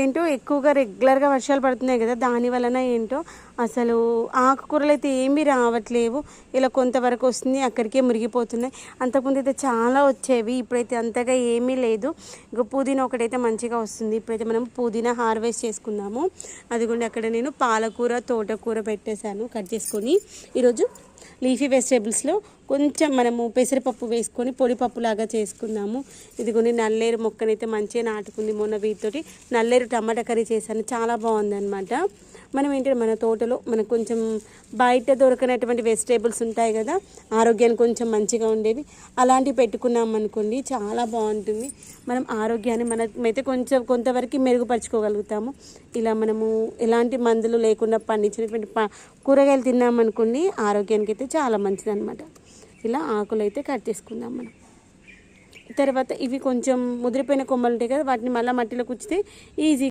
ఏంటో ఎక్కువగా రెగ్యులర్గా వర్షాలు పడుతున్నాయి కదా, దాని వలన ఏంటో అసలు ఆకుకూరలు అయితే ఏమీ రావట్లేవు. ఇలా కొంతవరకు వస్తుంది, అక్కడికే మురిగిపోతున్నాయి. అంతకుముందు అయితే చాలా వచ్చేవి, ఇప్పుడైతే అంతగా ఏమీ లేదు. ఇక పుదీనా ఒకటైతే మంచిగా వస్తుంది. ఇప్పుడైతే మనం పుదీనా హార్వెస్ట్ చేసుకుందాము. అదిగోండి అక్కడ నేను పాలకూర తోటకూర పెట్టేశాను కట్ చేసుకొని. ఈరోజు లీఫీ వెజిటేబుల్స్లో కొంచెం మనము పెసరపప్పు వేసుకొని పొడిపప్పు లాగా చేసుకుందాము. ఇదిగోని నల్లేరు మొక్కనైతే మంచిగా నాటుకుంది. మొన్న వీటితోటి నల్లేరు టమాటా కర్రీ చేశాను, చాలా బాగుందన్నమాట. మనం ఏంటంటే మన తోటలో మనకు కొంచెం బయట దొరకనటువంటి వెజిటేబుల్స్ ఉంటాయి కదా, ఆరోగ్యానికి కొంచెం మంచిగా ఉండేవి, అలాంటివి పెట్టుకున్నాం అనుకోండి చాలా బాగుంటుంది. మనం ఆరోగ్యాన్ని మనమైతే కొంచెం కొంతవరకు మెరుగుపరుచుకోగలుగుతాము. ఇలా మనము ఎలాంటి మందులు లేకుండా పండించినటువంటి కూరగాయలు తిన్నామనుకోండి ఆరోగ్యానికి అయితే చాలా మంచిదన్నమాట. ఇలా ఆకులు అయితే కట్ చేసుకుందాం మనం. తర్వాత ఇవి కొంచెం ముదిరిపోయిన కొమ్మలు ఉంటాయి కదా, వాటిని మళ్ళీ మట్టిలో కుచ్చితే ఈజీ